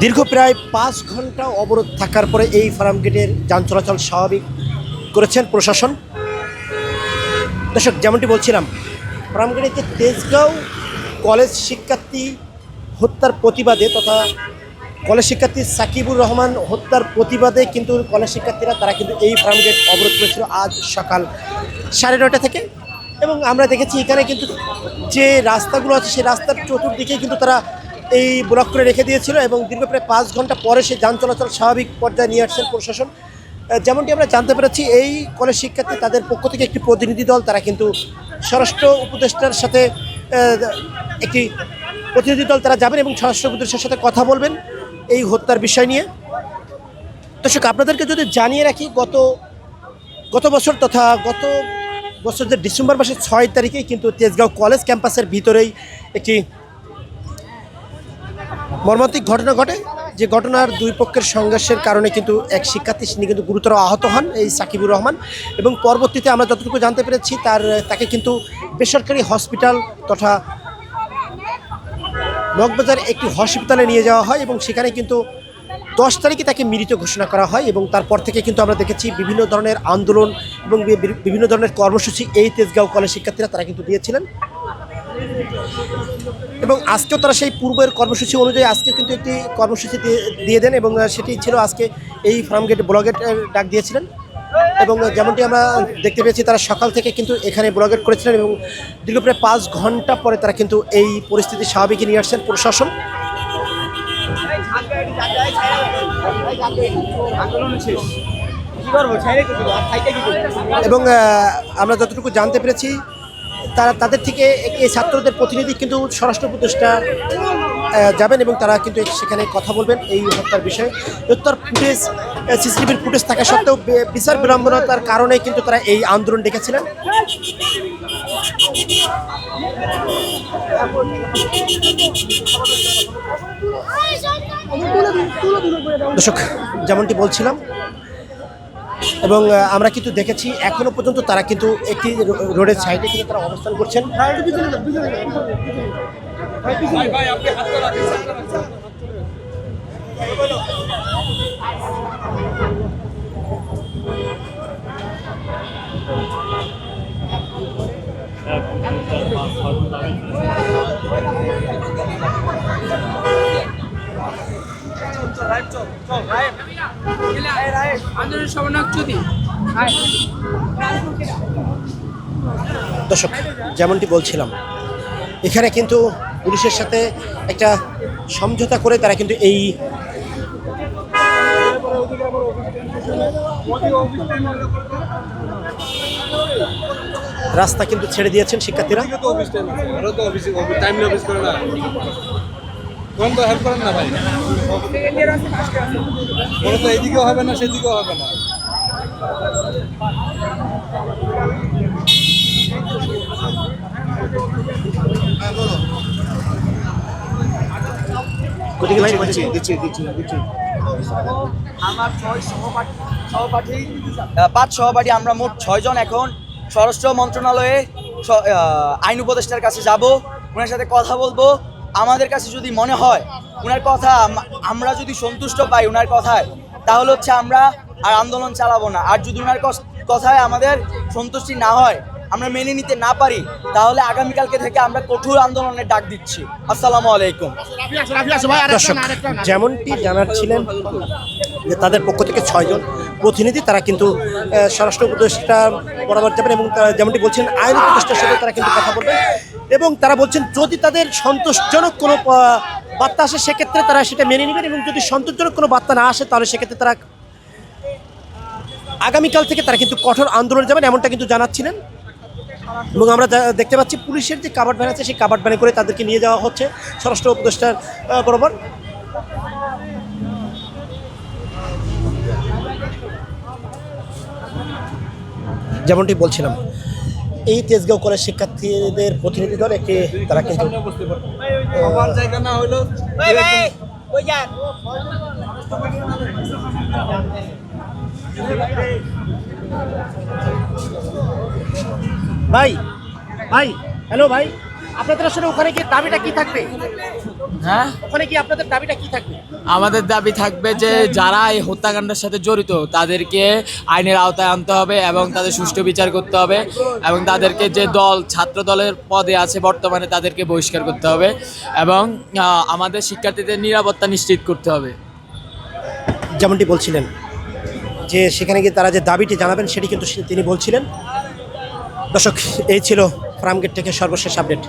দীর্ঘ প্রায় ৫ ঘন্টা অবরোধ থাকার পরে এই ফার্ম গেটের যান চলাচল স্বাভাবিক করেছেন প্রশাসন। দর্শক, যেমনটি বলছিলাম, ফার্ম গেটে তেজগাঁও কলেজ শিক্ষার্থী হত্যার প্রতিবাদে তথা কলেজ শিক্ষার্থী সাকিবুর রহমান হত্যার প্রতিবাদে কিন্তু কলেজ শিক্ষার্থীরা তারা কিন্তু এই ফার্ম গেট অবরোধ করেছিল আজ সকাল 9:30 থেকে। এবং আমরা দেখেছি এখানে কিন্তু যে রাস্তাগুলো আছে সেই রাস্তার চতুর্দিকে কিন্তু তারা এই ব্লক করে রেখে দিয়েছিল এবং দীর্ঘ প্রায় 5 ঘন্টা পরে সেই যান চলাচল স্বাভাবিক পর্যায়ে নিয়ে আসছেন প্রশাসন। যেমনটি আমরা জানতে পেরেছি, এই কলেজ শিক্ষার্থী তাদের পক্ষ থেকে একটি প্রতিনিধি দল তারা কিন্তু স্বরাষ্ট্র উপদেষ্টার সাথে একটি প্রতিনিধি দল তারা যাবেন এবং স্বরাষ্ট্র উপদেষ্টার সাথে কথা বলবেন এই হত্যার বিষয় নিয়ে। দর্শক, আপনাদেরকে যদি জানিয়ে রাখি, গত বছর তথা গত বছর যে ডিসেম্বর মাসের 6 তারিখেই কিন্তু তেজগাঁও কলেজ ক্যাম্পাসের ভিতরেই একটি মর্মান্তিক ঘটনা ঘটে, যে ঘটনার দুই পক্ষের সংঘর্ষের কারণে কিন্তু এক শিক্ষার্থী তিনি কিন্তু গুরুতর আহত হন, এই সাকিবুর রহমান। এবং পরবর্তীতে আমরা যতটুকু জানতে পেরেছি তাকে কিন্তু বেসরকারি হসপিটাল তথা মগবাজার একটি হসপিটালে নিয়ে যাওয়া হয় এবং সেখানে কিন্তু 10 তারিখে তাকে মৃত ঘোষণা করা হয়। এবং তারপর থেকে কিন্তু আমরা দেখেছি বিভিন্ন ধরনের আন্দোলন এবং বিভিন্ন ধরনের কর্মসূচি এই তেজগাঁও কলেজ শিক্ষার্থীরা তারা কিন্তু দিয়েছিলেন। এবং আজকেও তারা সেই পূর্বের কর্মসূচি অনুযায়ী আজকে কিন্তু একটি কর্মসূচি দিয়ে দেন এবং সেটি ছিল আজকে এই ফার্ম গেট ব্লগেট ডাক দিয়েছিলেন। এবং যেমনটি আমরা দেখতে পেয়েছি, তারা সকাল থেকে কিন্তু এখানে ব্লগেট করেছিলেন এবং দীর্ঘ প্রায় 5 ঘন্টা পরে তারা কিন্তু এই পরিস্থিতি স্বাভাবিকে নিয়ে আসছেন প্রশাসন। এবং আমরা যতটুকু জানতে পেরেছি, তাদের থেকে এই ছাত্রদের প্রতিনিধি কিন্তু স্বরাষ্ট্র উপদেষ্টা যাবেন এবং তারা কিন্তু সেখানে কথা বলবেন এই হত্যার বিষয়ে। হত্যার ফুটেজ, সিসিটিভির ফুটেজ থাকা সত্ত্বেও বিচার বিড়ম্বনার কারণে কিন্তু তারা এই আন্দোলন ডেকেছিলেন। দর্শক, যেমনটি বলছিলাম, এবং আমরা কিন্তু দেখেছি এখনো পর্যন্ত তারা কিন্তু একটি রোডের সাইডে কিন্তু তারা অবস্থান করছেন। দর্শক, যেমনটি বলছিলাম, এখানে কিন্তু পুলিশের সাথে একটা সমঝোতা করে তারা কিন্তু এই রাস্তা কিন্তু ছেড়ে দিয়েছেন শিক্ষার্থীরা। হেল্প করেন না ভাই, তো এইদিকেও হবে না সেদিকেও হবে না। আমার 5 সহপাঠী আমরা মোট 6 জন এখন স্বরাষ্ট্র মন্ত্রণালয়ে আইন উপদেষ্টার কাছে যাব, ওনার সাথে কথা বলবো। আমাদের কাছে যদি মনে হয় ওনার কথা আমরা যদি সন্তুষ্ট পাই ওনার কথায়, তাহলে হচ্ছে আমরা আর আন্দোলন চালাবো না। আর যদি ওনার কথায় আমাদের সন্তুষ্টি না হয়, আমরা মেনে নিতে না পারি, তাহলে আগামীকালকে থেকে আমরা কঠোর আন্দোলনের ডাক দিচ্ছি। আসসালামু আলাইকুম। দর্শক, যেমনটি জানাচ্ছিলেন যে তাদের পক্ষ থেকে 6 জন প্রতিনিধি তারা কিন্তু স্বরাষ্ট্র উপদেষ্টা বরাবর যাবেন এবং যেমনটি বলছেন আইন উপদেষ্টার সাথে তারা কিন্তু কথা বলবেন। এবং তারা বলছেন যদি তাদের সন্তোষজনক কোনো বার্তা আসে সেক্ষেত্রে তারা সেটা মেনে নেবেন এবং যদি সন্তোষজনক কোনো বার্তা না আসে তাহলে সেক্ষেত্রে তারা আগামীকাল থেকে তারা কিন্তু কঠোর আন্দোলনে যাবেন, এমনটা কিন্তু জানাচ্ছিলেন। এবং আমরা দেখতে পাচ্ছি পুলিশের যে কাভার্ড ভ্যান আছে সেই কাভার্ড ভ্যানে করে তাদেরকে নিয়ে যাওয়া হচ্ছে স্বরাষ্ট্র উপদেষ্টার বরাবর। যেমনটি বলছিলাম, এই তেজগাঁও কলেজ শিক্ষার্থীদের প্রতিনিধি দল একটি তারা কিন্তু জায়গা না হলো ভাই ভাই হ্যালো ভাই আপনাদের আসলে ওখানে গিয়ে দাবিটা কি থাকবে? হ্যাঁ, ওখানে গিয়ে আপনাদের দাবিটা কি থাকবে? আমাদের দাবি থাকবে যে যারা এই হত্যাকাণ্ডের সাথে জড়িত তাদেরকে আইনের আওতায় আনতে হবে এবং তাদের সুষ্ঠু বিচার করতে হবে এবং তাদেরকে যে দল ছাত্র দলের পদে আছে বর্তমানে তাদেরকে বহিষ্কার করতে হবে এবং আমাদের শিক্ষার্থীদের নিরাপত্তা নিশ্চিত করতে হবে। যেমনটি বলছিলেন যে সেখানে গিয়ে তারা যে দাবিটি জানাবেন সেটি কিন্তু তিনি বলছিলেন। দর্শক, এই ছিল ফার্মগেট থেকে সর্বশেষ আপডেট।